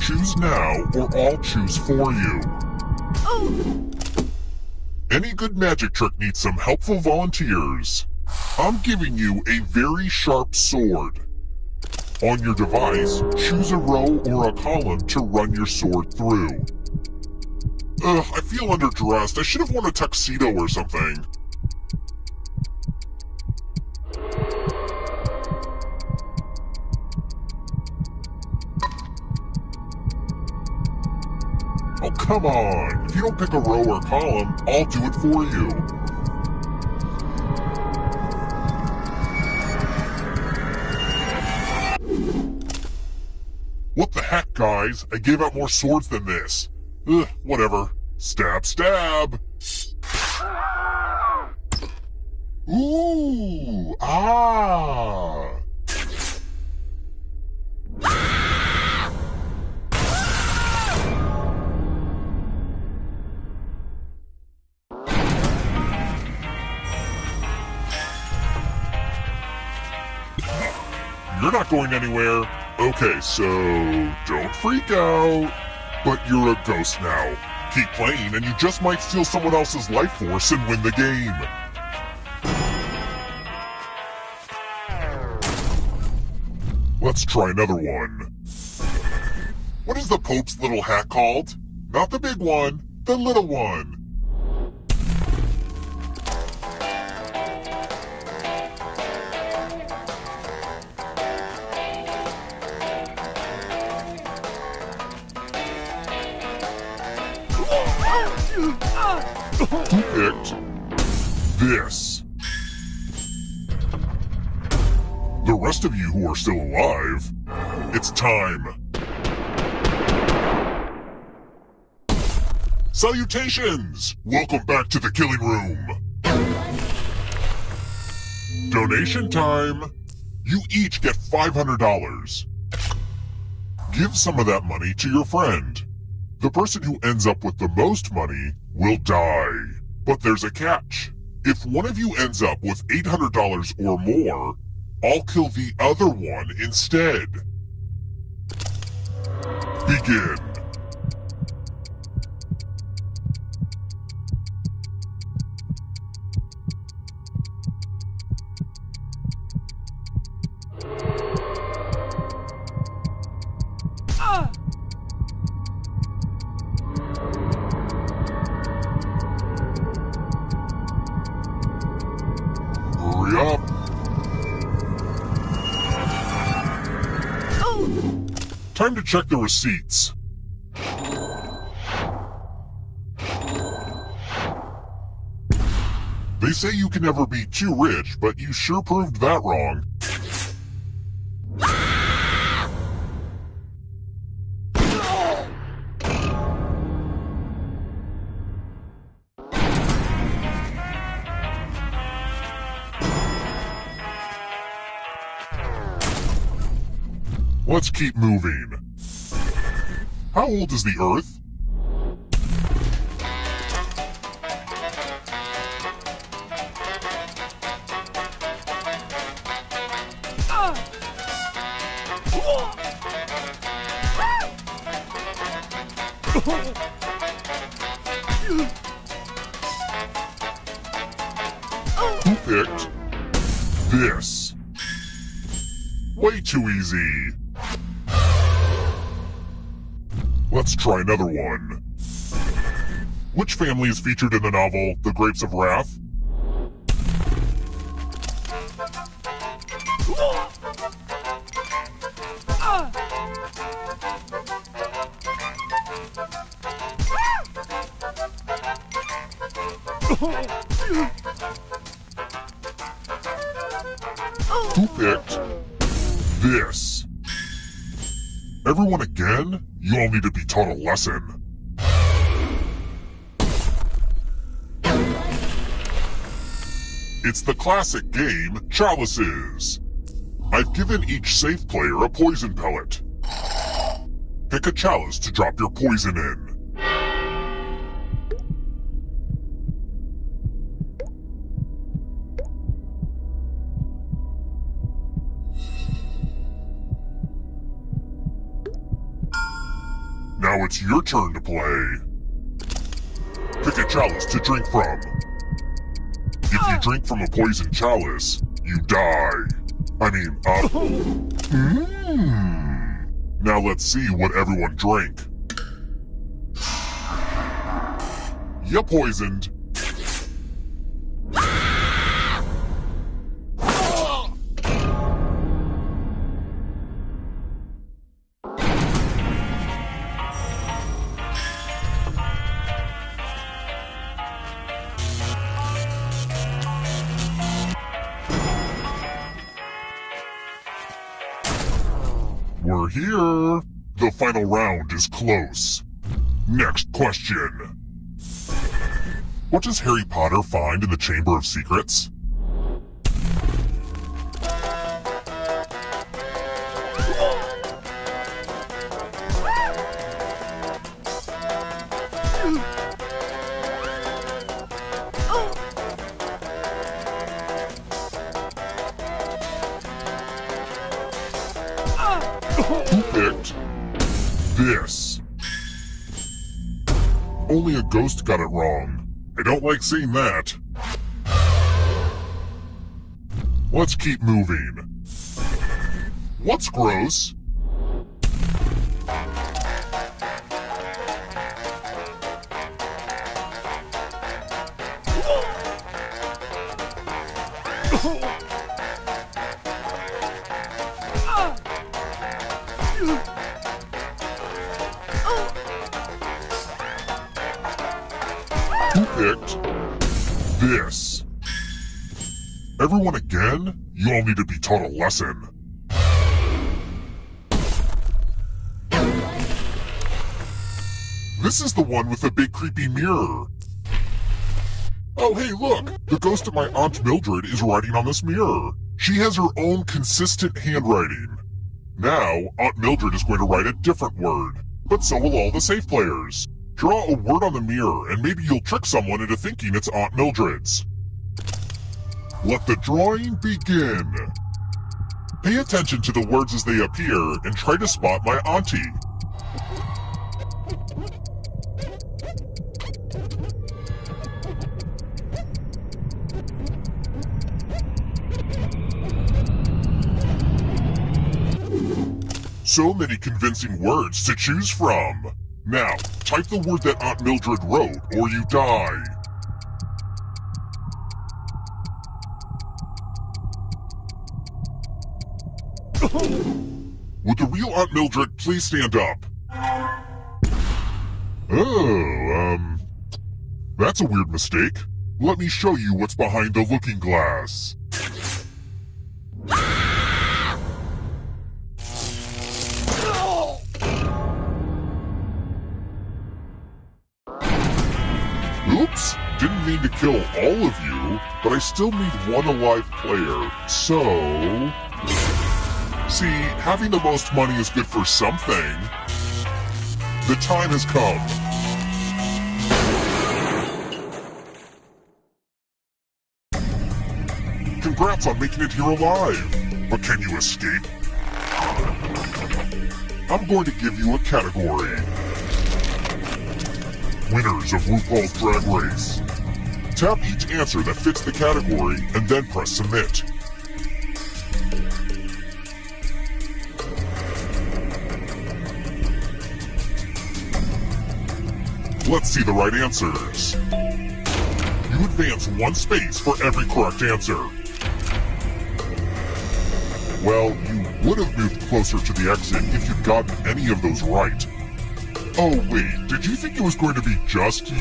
Choose now, or I'll choose for you. Any good magic trick needs some helpful volunteers. I'm giving you a very sharp sword. On your device, choose a row or a column to run your sword through. I feel underdressed. I should have worn a tuxedo or something. Oh, come on. If you don't pick a row or column, I'll do it for you. What the heck, guys? I gave out more swords than this. Ugh, whatever. Stab, stab! Ooh! Ah! not going anywhere. Okay, so don't freak out. But you're a ghost now. Keep playing and you just might steal someone else's life force and win the game. Let's try another one. What is the Pope's little hat called? Not the big one, the little one. Who picked this? The rest of you who are still alive, it's time. Salutations! Welcome back to the killing room. Donation time. You each get $500. Give some of that money to your friend. The person who ends up with the most money will die. But there's a catch. If one of you ends up with $800 or more, I'll kill the other one instead. Begin. Hurry up. Time to check the receipts. They say you can never be too rich, but you sure proved that wrong. Let's keep moving. How old is the Earth? Who picked this? Way too easy. Let's try another one. Which family is featured in the novel The Grapes of Wrath? Who picked this? Everyone again? You all need to be taught a lesson. It's the classic game, Chalices. I've given each safe player a poison pellet. Pick a chalice to drop your poison in. Now it's your turn to play. Pick a chalice to drink from. If you drink from a poison chalice, you die. Now let's see what everyone drank. You poisoned. We're here. The final round is close. Next question. What does Harry Potter find in the Chamber of Secrets? this. Only a ghost got it wrong. I don't like seeing that. Let's keep moving. What's gross? Who picked this? Everyone again? You all need to be taught a lesson. This is the one with the big creepy mirror. Oh hey look! The ghost of my Aunt Mildred is writing on this mirror. She has her own consistent handwriting. Now, Aunt Mildred is going to write a different word. But so will all the safe players. Draw a word on the mirror and maybe you'll trick someone into thinking it's Aunt Mildred's. Let the drawing begin. Pay attention to the words as they appear and try to spot my auntie. So many convincing words to choose from. Now, type the word that Aunt Mildred wrote, or you die. Would the real Aunt Mildred please stand up? Oh, that's a weird mistake. Let me show you what's behind the looking glass. Oops, didn't mean to kill all of you, but I still need one alive player, so... See, having the most money is good for something. The time has come. Congrats on making it here alive, but can you escape? I'm going to give you a category. Winners of RuPaul's Drag Race. Tap each answer that fits the category and then press submit. Let's see the right answers. You advance one space for every correct answer. Well, you would have moved closer to the exit if you'd gotten any of those right. Oh wait, did you think it was going to be just you?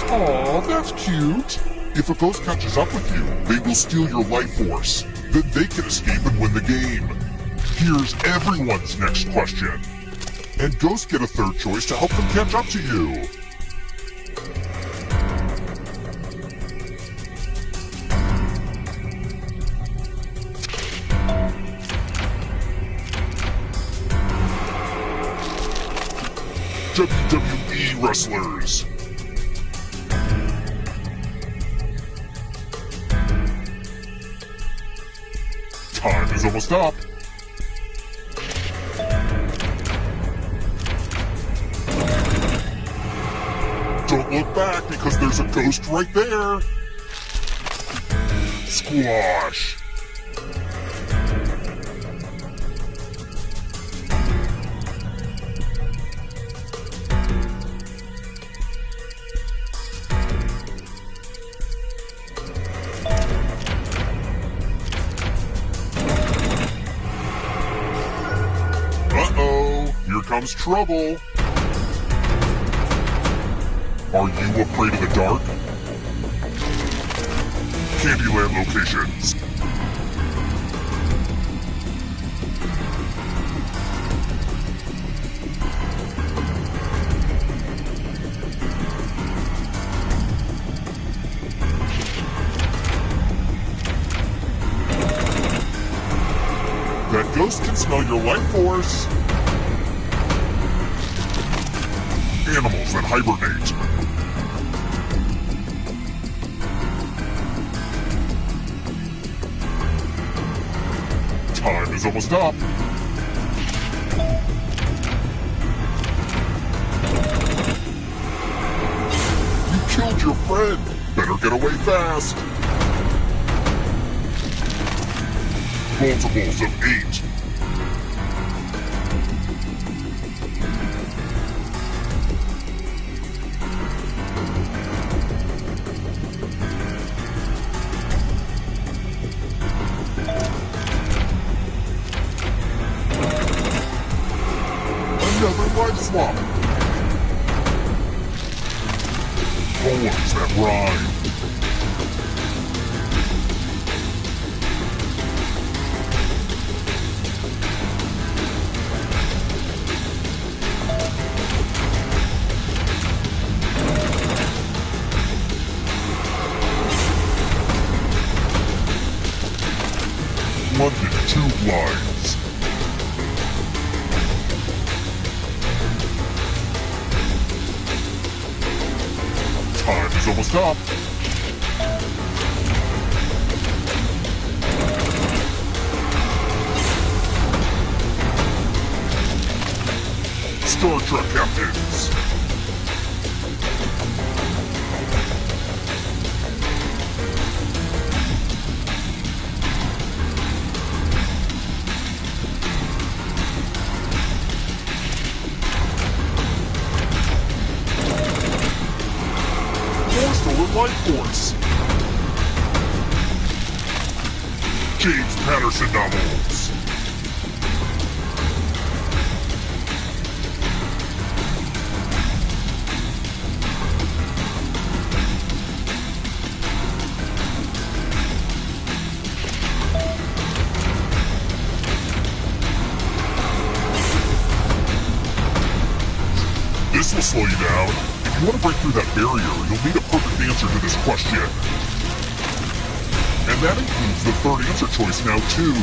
Aw, that's cute. If a ghost catches up with you, they will steal your life force. Then they can escape and win the game. Here's everyone's next question. And ghosts get a third choice to help them catch up to you. WWE wrestlers. Time is almost up. Don't look back because there's a ghost right there. Squash. Here comes trouble. Are you afraid of the dark? Candyland locations. That ghost can smell your life force. Animals that hibernate. Time is almost up. in! Better get away fast! Multiples of 8. Another life swap. Poems that rhyme. London Tube Lines. Time is almost up. Star Trek captains. Stolen life force. James Patterson novels. This will slow you down. If you want to break through that barrier, you'll need a perfect answer to this question. And that includes the third answer choice now, too.